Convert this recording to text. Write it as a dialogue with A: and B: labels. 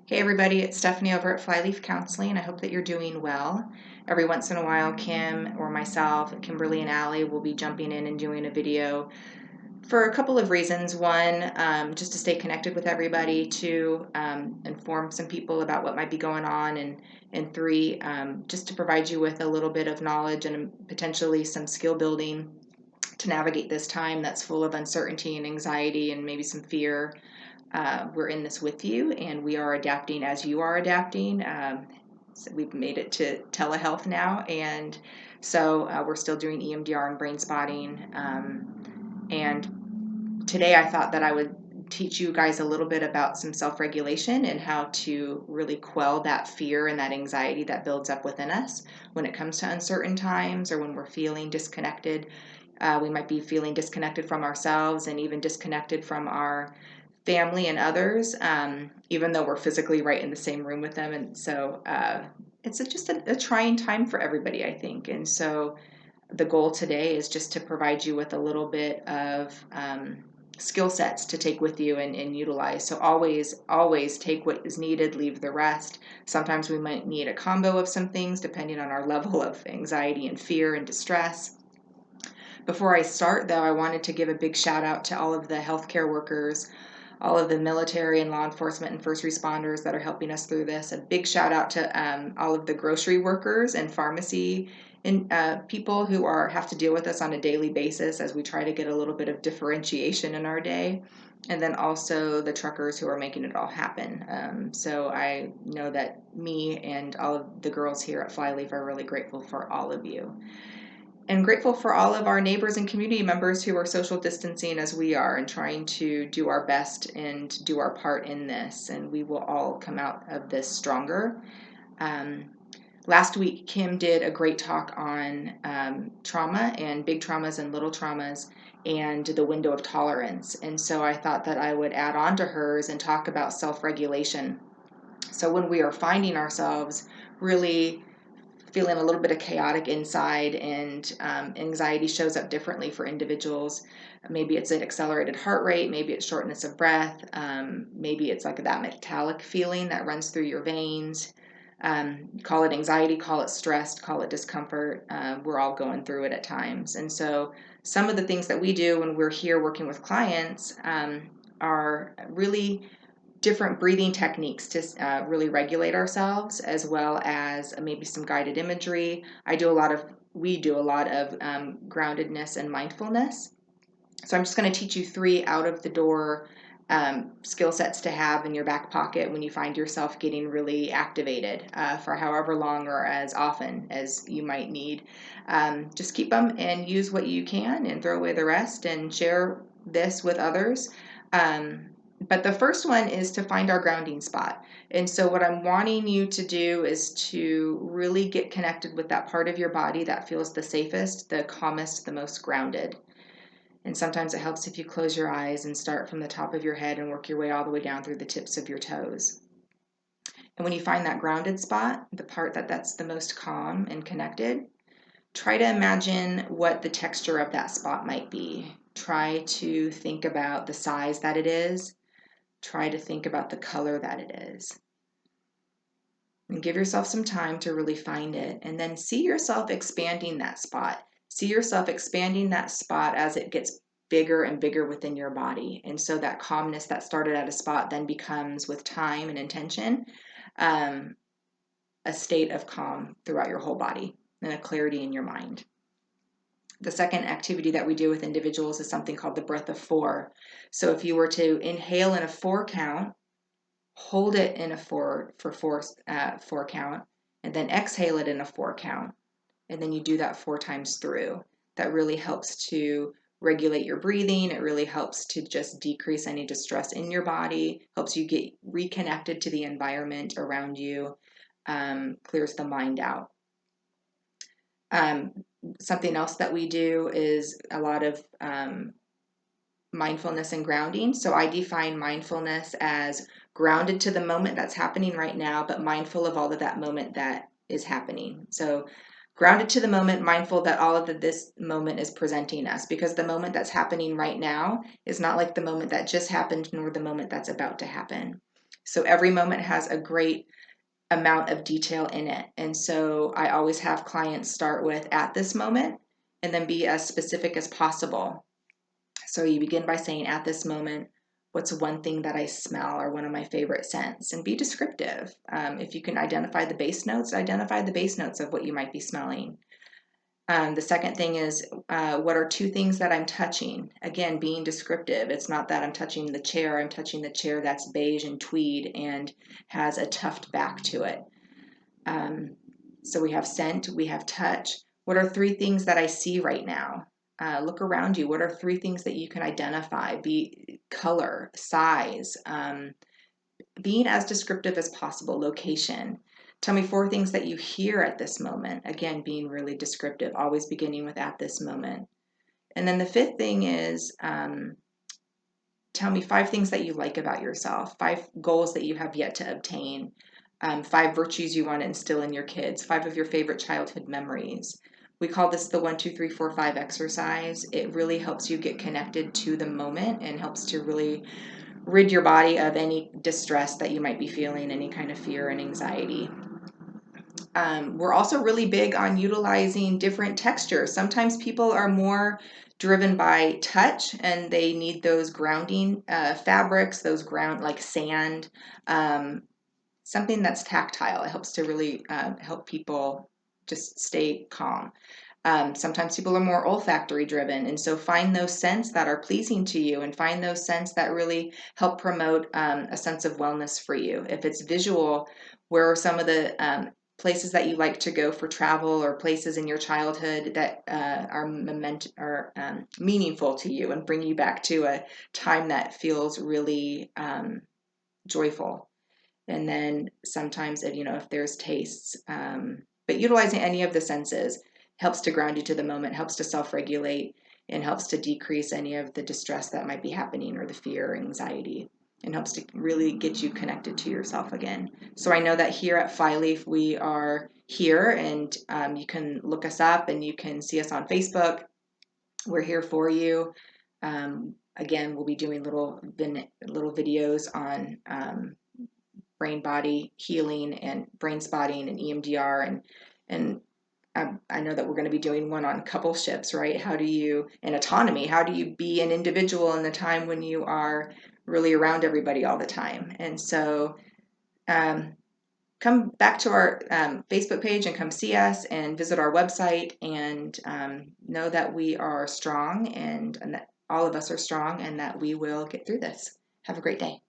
A: Hey everybody, it's Stephanie over at Flyleaf Counseling. I hope that you're doing well. Every once in a while, Kim or myself, Kimberly and Allie will be jumping in and doing a video for a couple of reasons. One, just to stay connected with everybody. Two, inform some people about what might be going on. And three, just to provide you with a little bit of knowledge and potentially some skill building to navigate this time that's full of uncertainty and anxiety and maybe some fear. We're in this with you, and we are adapting as you are adapting. So we've made it to telehealth now, and so we're still doing EMDR and brain spotting. And today I thought that I would teach you guys a little bit about some self-regulation and how to really quell that fear and that anxiety that builds up within us when it comes to uncertain times or when we're feeling disconnected. We might be feeling disconnected from ourselves and even disconnected from our family and others, even though we're physically right in the same room with them. And so it's just a trying time for everybody, I think. And so the goal today is just to provide you with a little bit of skill sets to take with you and utilize. So always take what is needed, leave the rest. Sometimes we might need a combo of some things depending on our level of anxiety and fear and distress. Before I start, though, I wanted to give a big shout out to all of the healthcare workers, all of the military and law enforcement and first responders that are helping us through this. A big shout out to all of the grocery workers and pharmacy and people who have to deal with us on a daily basis as we try to get a little bit of differentiation in our day. And then also the truckers who are making it all happen. So I know that me and all of the girls here at Flyleaf are really grateful for all of you. And grateful for all of our neighbors and community members who are social distancing as we are and trying to do our best and do our part in this. And we will all come out of this stronger. Last week, Kim did a great talk on trauma and big traumas and little traumas and the window of tolerance. And so I thought that I would add on to hers and talk about self-regulation. So when we are finding ourselves really feeling a little bit of chaotic inside and anxiety shows up differently for individuals. Maybe it's an accelerated heart rate, maybe it's shortness of breath, maybe it's like that metallic feeling that runs through your veins. Call it anxiety, call it stress, call it discomfort. We're all going through it at times. And so some of the things that we do when we're here working with clients are really different breathing techniques to really regulate ourselves, as well as maybe some guided imagery. We do a lot of groundedness and mindfulness. So I'm just going to teach you 3 out of the door skill sets to have in your back pocket when you find yourself getting really activated for however long or as often as you might need. Just keep them and use what you can and throw away the rest and share this with others. But the first one is to find our grounding spot. And so what I'm wanting you to do is to really get connected with that part of your body that feels the safest, the calmest, the most grounded. And sometimes it helps if you close your eyes and start from the top of your head and work your way all the way down through the tips of your toes. And when you find that grounded spot, the part that's the most calm and connected, try to imagine what the texture of that spot might be. Try to think about the size that it is. Try to think about the color that it is. And give yourself some time to really find it. And then see yourself expanding that spot. See yourself expanding that spot as it gets bigger and bigger within your body. And so that calmness that started at a spot then becomes, with time and intention, a state of calm throughout your whole body and a clarity in your mind. The second activity that we do with individuals is something called the breath of 4. So if you were to inhale in a 4 count, hold it in a 4 count, and then exhale it in a 4 count. And then you do that 4 times through. That really helps to regulate your breathing. It really helps to just decrease any distress in your body, helps you get reconnected to the environment around you, clears the mind out. Something else that we do is a lot of mindfulness and grounding. So I define mindfulness as grounded to the moment that's happening right now, but mindful of all of that moment that is happening. So grounded to the moment, mindful that all of this moment is presenting us, because the moment that's happening right now is not like the moment that just happened, nor the moment that's about to happen. So every moment has a great amount of detail in it. And so I always have clients start with at this moment and then be as specific as possible. So you begin by saying, at this moment, what's one thing that I smell or one of my favorite scents? And be descriptive. If you can identify the base notes of what you might be smelling. The second thing is, what are two things that I'm touching? Again, being descriptive. It's not that I'm touching the chair. I'm touching the chair that's beige and tweed and has a tuft back to it. So we have scent, we have touch. What are three things that I see right now? Look around you. What are three things that you can identify? Be color, size, being as descriptive as possible, location. Tell me four things that you hear at this moment. Again, being really descriptive, always beginning with at this moment. And then the fifth thing is, tell me five things that you like about yourself, five goals that you have yet to obtain, five virtues you want to instill in your kids, five of your favorite childhood memories. We call this the 1, 2, 3, 4, 5 exercise. It really helps you get connected to the moment and helps to really rid your body of any distress that you might be feeling, any kind of fear and anxiety. We're also really big on utilizing different textures. Sometimes people are more driven by touch and they need those grounding fabrics, those ground like sand, something that's tactile. It helps to really help people just stay calm. Sometimes people are more olfactory driven, and so find those scents that are pleasing to you and find those scents that really help promote a sense of wellness for you. If it's visual, where are some of the places that you like to go for travel or places in your childhood that are meaningful to you and bring you back to a time that feels really joyful? And then sometimes, if there's tastes, but utilizing any of the senses helps to ground you to the moment, helps to self-regulate, and helps to decrease any of the distress that might be happening or the fear or anxiety, and helps to really get you connected to yourself again. So I know that here at Flyleaf, we are here, and you can look us up and you can see us on Facebook. We're here for you. Again, we'll be doing little videos on brain body healing and brain spotting and EMDR, and I know that we're going to be doing one on coupleships, right? And autonomy, how do you be an individual in the time when you are really around everybody all the time? And so come back to our Facebook page and come see us and visit our website, and know that we are strong and that all of us are strong and that we will get through this. Have a great day.